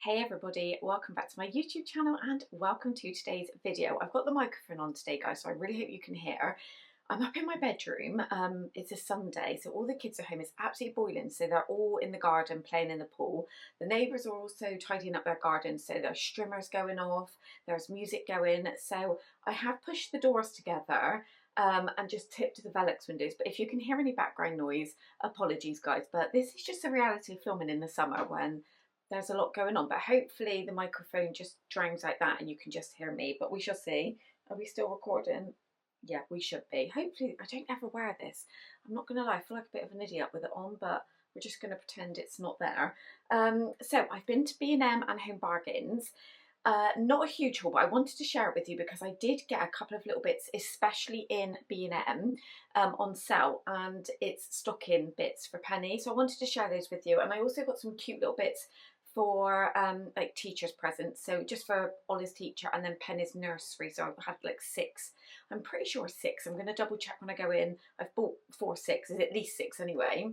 Hey everybody, welcome back to my YouTube channel and welcome to today's video. I've got the microphone on today guys, so I really hope you can hear. I'm up in my bedroom, it's a Sunday, so all the kids are home, it's absolutely boiling, so they're all in the garden playing in the pool. The neighbours are also tidying up their garden, so there's streamers going off, there's music going, so I have pushed the doors together and just tipped the Velux windows, but if you can hear any background noise, apologies guys, but this is just the reality of filming in the summer when there's a lot going on, but hopefully the microphone just drowns out that and you can just hear me, but we shall see. Are we still recording? Yeah, we should be. Hopefully, I don't ever wear this. I'm not gonna lie, I feel like a bit of an idiot with it on, but we're just gonna pretend it's not there. So I've been to B&M and Home Bargains. Not a huge haul, but I wanted to share it with you because I did get a couple of little bits, especially in B&M, on sale, and it's stocking bits for penny. So I wanted to share those with you, and I also got some cute little bits for like teachers' presents. So just for Ollie's teacher and then Penny's nursery. So I had like 6. I'm pretty sure 6. I'm going to double check when I go in. I've bought 4 6, at least 6 anyway.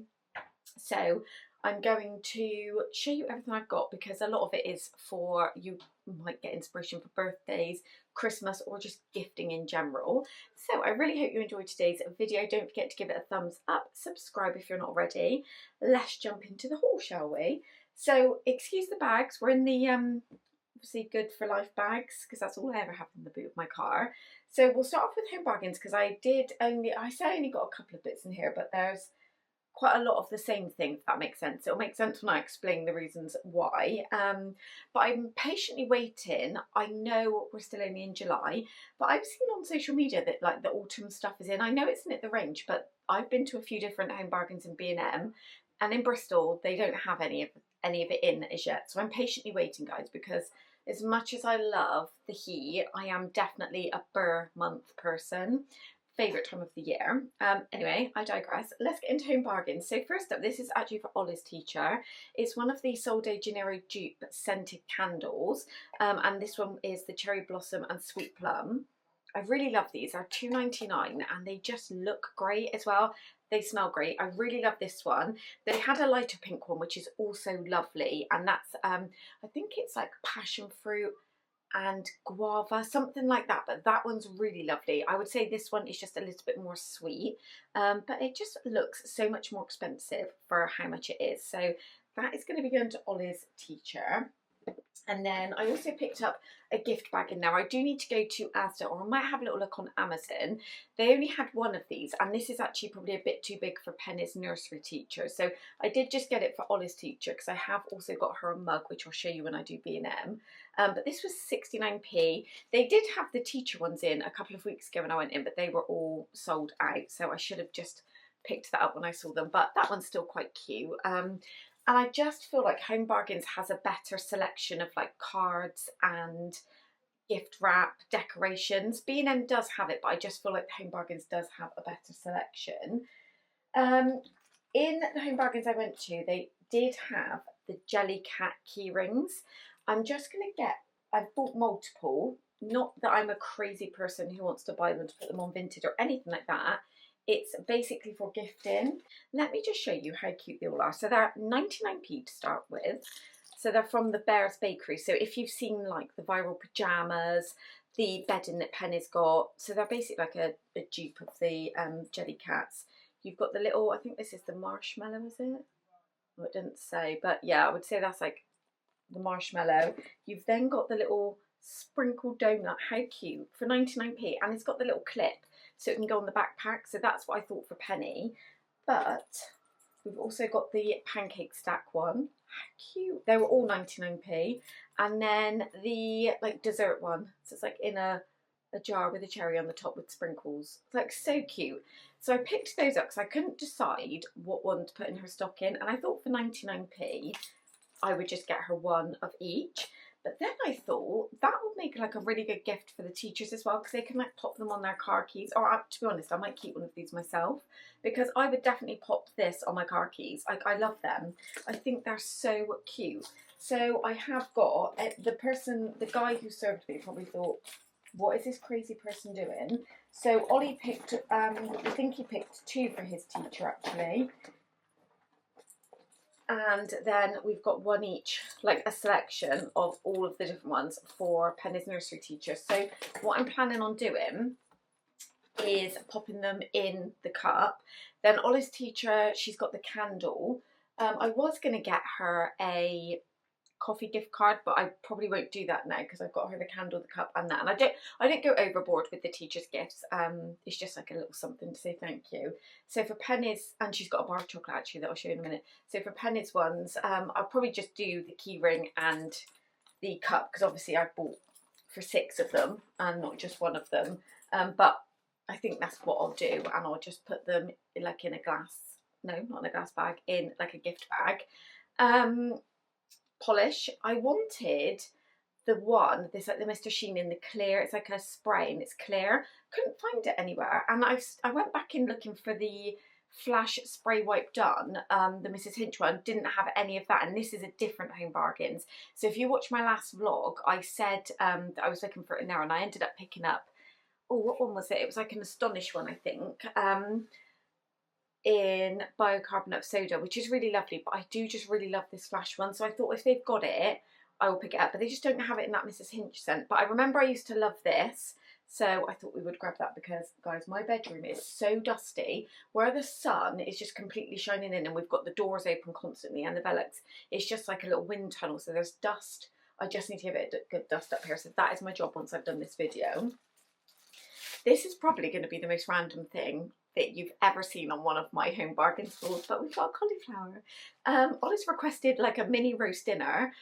So I'm going to show you everything I've got because a lot of it is for, you might get inspiration for birthdays, Christmas, or just gifting in general. So I really hope you enjoyed today's video. Don't forget to give it a thumbs up, subscribe if you're not already. Let's jump into the haul, shall we? So excuse the bags, we're in the obviously good for life bags because that's all I ever have in the boot of my car. So we'll start off with Home Bargains because I only got a couple of bits in here, but there's quite a lot of the same thing, if that makes sense. It'll make sense when I explain the reasons why. But I'm patiently waiting. I know we're still only in July, but I've seen on social media that like the autumn stuff is in. I know it's in at the range, but I've been to a few different Home Bargains in B&M, and in Bristol they don't have any of it in as yet. So I'm patiently waiting, guys, because as much as I love the heat, I am definitely a Burr month person. Favourite time of the year. Anyway, I digress. Let's get into Home Bargains. So first up, this is actually for Ollie's teacher. It's one of the Sol de Janeiro dupe scented candles, and this one is the Cherry Blossom and Sweet Plum. I really love these. They're £2.99 and they just look great as well. They smell great. I really love this one. They had a lighter pink one, which is also lovely, and that's I think it's like passion fruit and guava, something like that, but that one's really lovely. I would say this one is just a little bit more sweet, but it just looks so much more expensive for how much it is. So that is going to be going to Ollie's teacher. And then I also picked up a gift bag in there. I do need to go to Asda, or I might have a little look on Amazon. They only had one of these, and this is actually probably a bit too big for Penny's nursery teacher. So I did just get it for Ollie's teacher because I have also got her a mug, which I'll show you when I do B&M. But this was 69p. They did have the teacher ones in a couple of weeks ago when I went in, but they were all sold out. So I should have just picked that up when I saw them. But that one's still quite cute. And I just feel like Home Bargains has a better selection of like cards and gift wrap, decorations. B&M does have it, but I just feel like Home Bargains does have a better selection. In the Home Bargains I went to, they did have the Jelly Cat key rings. I'm just going to I've bought multiple. Not that I'm a crazy person who wants to buy them to put them on Vinted or anything like that. It's basically for gifting. Let me just show you how cute they all are. So they're 99p to start with. So they're from the Bears Bakery. So if you've seen like the viral pajamas, the bedding that Penny's got, so they're basically like a dupe of the Jelly Cats. You've got the little, I think this is the marshmallow, is it? Well, it didn't say, but yeah, I would say that's like the marshmallow. You've then got the little sprinkled donut. How cute, for 99p, and it's got the little clip so it can go on the backpack. So that's what I thought for Penny. But we've also got the pancake stack one. How cute. They were all 99p. And then the like dessert one. So it's like in a jar with a cherry on the top with sprinkles. It's like so cute. So I picked those up because I couldn't decide what one to put in her stocking. And I thought for 99p, I would just get her one of each. But then I thought that would make like a really good gift for the teachers as well, because they can like pop them on their car keys. Or to be honest, I might keep one of these myself because I would definitely pop this on my car keys. Like, I love them. I think they're so cute. So I have got the guy who served me probably thought, what is this crazy person doing? So Ollie picked, I think he picked 2 for his teacher actually. And then we've got one each, like a selection of all of the different ones for Penny's nursery teacher. So what I'm planning on doing is popping them in the cup. Then Ollie's teacher, she's got the candle. I was going to get her a coffee gift card, but I probably won't do that now because I've got her the candle, the cup, and that. And I don't go overboard with the teacher's gifts. It's just like a little something to say thank you. So for Penny's, and she's got a bar of chocolate actually that I'll show you in a minute. So for Penny's ones, I'll probably just do the key ring and the cup because obviously I've bought for 6 of them and not just one of them. But I think that's what I'll do, and I'll just put them like in a glass, no, not in a glass bag, in like a gift bag. Polish, I wanted the one, this like the Mr. Sheen in the clear, it's like a spray and it's clear. Couldn't find it anywhere, and I went back in looking for the Flash Spray Wipe Done, the Mrs. Hinch one, didn't have any of that, and this is a different Home Bargains. So if you watch my last vlog, I said that I was looking for it in there, and I ended up picking up, oh, what one was it? It was like an Astonish one, I think, in bicarbonate of soda, which is really lovely, but I do just really love this Flash one, so I thought if they've got it, I will pick it up, but they just don't have it in that Mrs. Hinch scent. But I remember I used to love this, so I thought we would grab that because, guys, my bedroom is so dusty, where the sun is just completely shining in and we've got the doors open constantly and the Velux, it's just like a little wind tunnel, so there's dust. I just need to give it a good dust up here, so that is my job once I've done this video. This is probably going to be the most random thing that you've ever seen on one of my Home Bargains hauls, but we've got cauliflower. Ollie's requested like a mini roast dinner.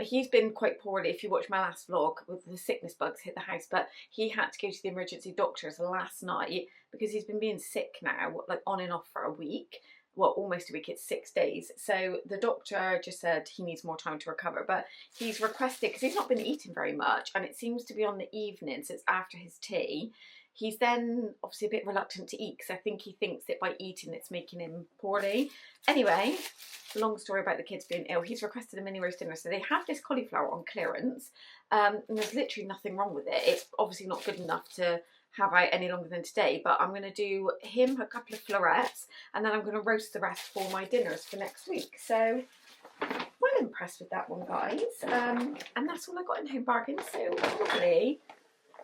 He's been quite poorly, if you watch my last vlog, with the sickness bugs hit the house, but he had to go to the emergency doctors last night because he's been being sick now, like on and off for a week. Well, almost a week, it's 6 days. So the doctor just said he needs more time to recover, but he's requested, because he's not been eating very much, and it seems to be on the evening, so it's after his tea. He's then obviously a bit reluctant to eat because I think he thinks that by eating it's making him poorly. Anyway, long story about the kids being ill. He's requested a mini roast dinner. So they have this cauliflower on clearance, and there's literally nothing wrong with it. It's obviously not good enough to have out any longer than today, but I'm going to do him a couple of florets, and then I'm going to roast the rest for my dinners for next week. So well impressed with that one, guys. And that's all I got in Home Bargains. So probably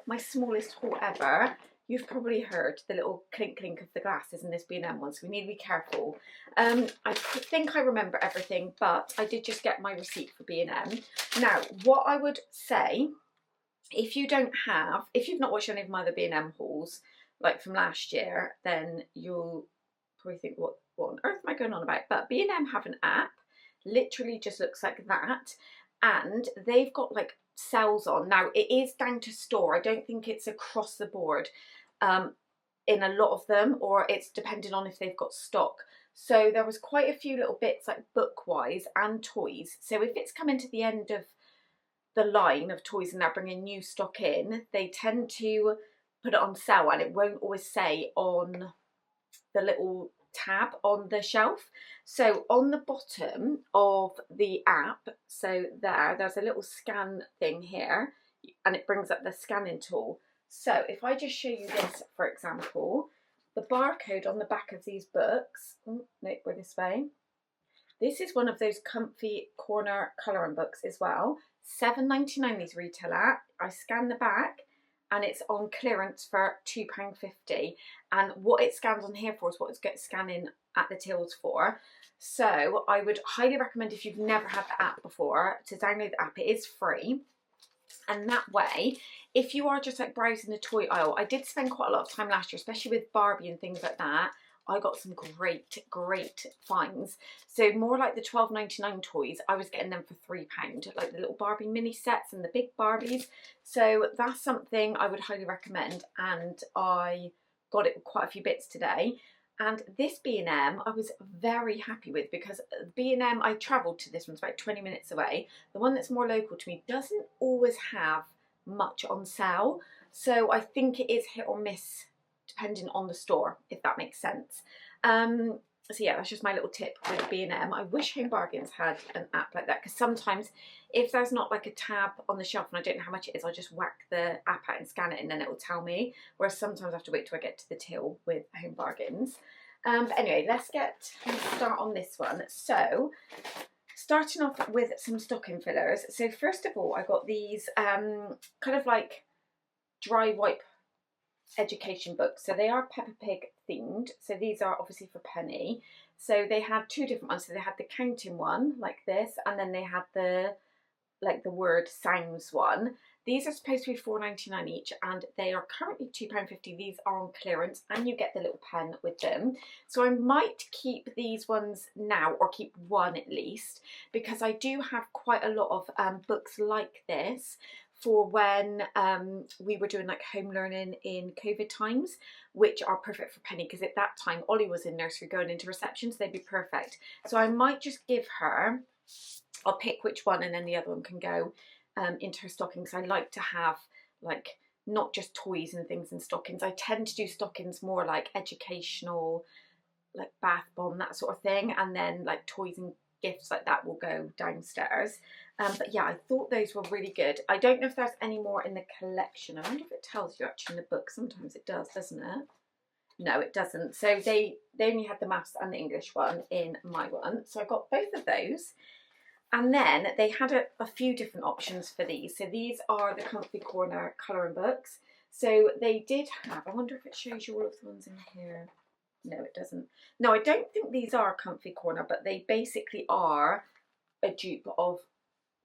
my smallest haul ever. You've probably heard the little clink clink of the glasses in this B&M one, so we need to be careful. I think I remember everything, but I did just get my receipt for B&M. Now, what I would say, if you've not watched any of my other B&M hauls, like from last year, then you'll probably think, what on earth am I going on about? But B&M have an app, literally just looks like that, and they've got like sales on. Now, it is down to store. I don't think it's across the board in a lot of them, or it's depending on if they've got stock. So there was quite a few little bits like book-wise and toys. So if it's coming to the end of the line of toys and they're bringing new stock in, they tend to put it on sale, and it won't always say on the little tab on the shelf. So on the bottom of the app, so there's a little scan thing here, and it brings up the scanning tool. So if I just show you this, for example, the barcode on the back of these books, no, we're this way. This is one of those comfy corner colouring books as well. £7.99 these retail at. I scan the back, and it's on clearance for £2.50. And what it scans on here for is what it's scanning at the tills for. So I would highly recommend, if you've never had the app before, to download the app. It is free. And that way, if you are just like browsing the toy aisle, I did spend quite a lot of time last year, especially with Barbie and things like that. I got some great finds. So more like the £12.99 toys, I was getting them for £3, like the little Barbie mini sets and the big Barbies. So that's something I would highly recommend, and I got it with quite a few bits today. And this B&M I was very happy with, because B&M, I travelled to this one, it's about 20 minutes away. The one that's more local to me doesn't always have much on sale. So I think it is hit or miss depending on the store, if that makes sense. So yeah, that's just my little tip with B&M. I wish Home Bargains had an app like that, because sometimes if there's not like a tab on the shelf and I don't know how much it is, I'll just whack the app out and scan it, and then it will tell me. Whereas sometimes I have to wait till I get to the till with Home Bargains. But anyway, let's start on this one. So, starting off with some stocking fillers. So first of all, I got these kind of like dry wipe education books. So they are Peppa Pig themed. So these are obviously for Penny. So they had two different ones. So they had the counting one like this, and then they had the word sounds one. These are supposed to be £4.99 each, and they are currently £2.50. These are on clearance, and you get the little pen with them. So I might keep these ones now, or keep one at least, because I do have quite a lot of books like this for when we were doing like home learning in COVID times, which are perfect for Penny, because at that time Ollie was in nursery going into reception, so they'd be perfect. So I might just give her, I'll pick which one, and then the other one can go into her stockings. I like to have like not just toys and things in stockings. I tend to do stockings more like educational, like bath bomb, that sort of thing, and then like toys and gifts like that will go downstairs. But yeah, I thought those were really good. I don't know if there's any more in the collection. I wonder if it tells you actually in the book. Sometimes it does, doesn't it? No, it doesn't. So they only had the maths and the English one in my one. So I got both of those. And then they had a few different options for these. So these are the Comfy Corner colouring books. So they did have, I wonder if it shows you all of the ones in here. No, it doesn't. No, I don't think these are Comfy Corner, but they basically are a dupe of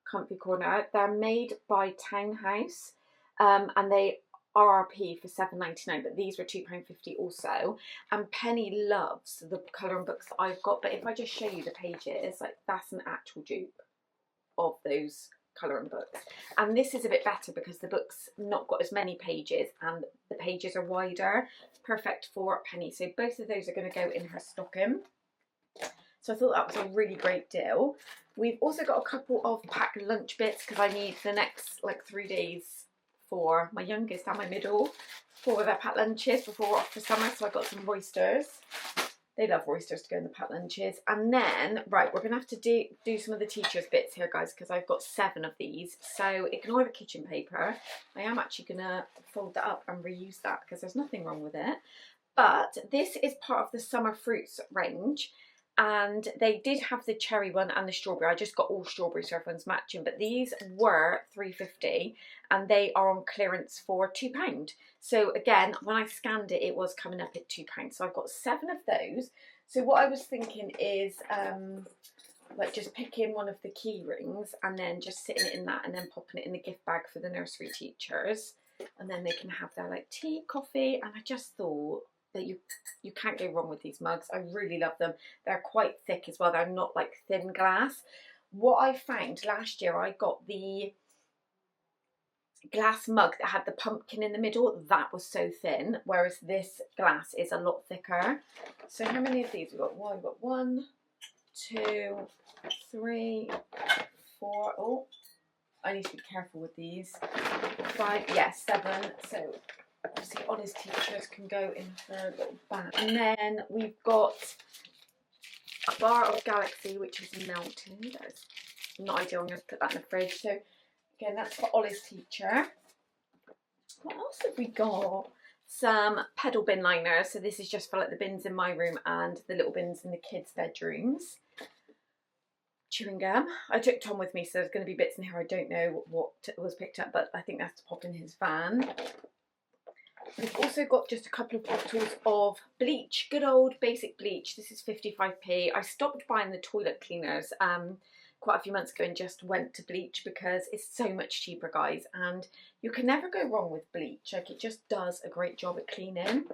Comfy Corner. They're made by Townhouse, and they RRP for £7.99, but these were £2.50 also. And Penny loves the colouring books that I've got, but if I just show you the pages, like that's an actual dupe of those colouring books. And this is a bit better because the book's not got as many pages and the pages are wider. Perfect for Penny. So both of those are going to go in her stocking. So I thought that was a really great deal. We've also got a couple of packed lunch bits because I need the next like 3 days for my youngest and my middle for their packed lunches before we're off for summer. So I got some oysters. They love oysters to go in the packed lunches. And then, right, we're going to have to do some of the teacher's bits here, guys, because I've got 7 of these. So ignore the kitchen paper. I am actually going to fold that up and reuse that because there's nothing wrong with it. But this is part of the summer fruits range. And they did have the cherry one and the strawberry. I just got all strawberry so everyone's matching, but these were £3.50 and they are on clearance for £2. So again, when I scanned it, it was coming up at £2. So I've got 7 of those. So what I was thinking is like just picking one of the key rings and then just sitting it in that and then popping it in the gift bag for the nursery teachers. And then they can have their like tea, coffee. And I just thought that you can't go wrong with these mugs. I really love them. They're quite thick as well. They're not like thin glass. What I found last year, I got the glass mug that had the pumpkin in the middle. That was so thin, whereas this glass is a lot thicker. So how many of these we've got? Well, we've got 1, 2, 3, 4. Oh, I need to be careful with these. 5, yes, 7. So obviously Ollie's teachers can go in her little bag. And then we've got a bar of Galaxy, which is melted. That's not ideal. I'm going to put that in the fridge. So again, that's for Ollie's teacher. What else have we got? Some pedal bin liners. So this is just for like the bins in my room and the little bins in the kids' bedrooms. Chewing gum. I took Tom with me, so there's going to be bits in here. I don't know what was picked up, but I think that's to pop in his van. We've also got just a couple of bottles of bleach, good old basic bleach. This is 55p. I stopped buying the toilet cleaners quite a few months ago and just went to bleach because it's so much cheaper, guys, and you can never go wrong with bleach. Like, it just does a great job at cleaning.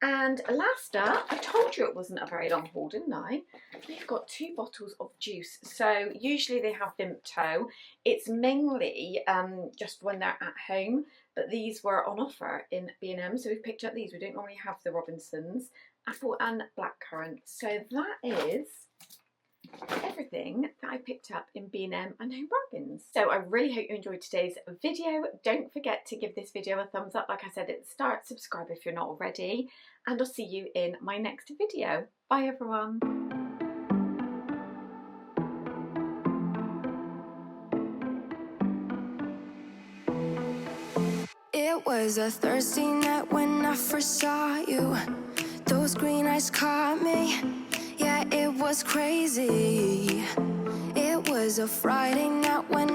And last up, I told you it wasn't a very long haul, didn't I? We've got 2 bottles of juice. So usually they have Vimto. It's mainly just when they're at home, but these were on offer in B&M, so we've picked up these. We don't normally have the Robinsons, apple and blackcurrant. So that is everything that I picked up in B&M and Home Bargains. So I really hope you enjoyed today's video. Don't forget to give this video a thumbs up, like I said at the start. Subscribe if you're not already, and I'll see you in my next video. Bye everyone. It was a Thursday night when I first saw you. Those green eyes caught me, yeah, it was crazy. It was a Friday night when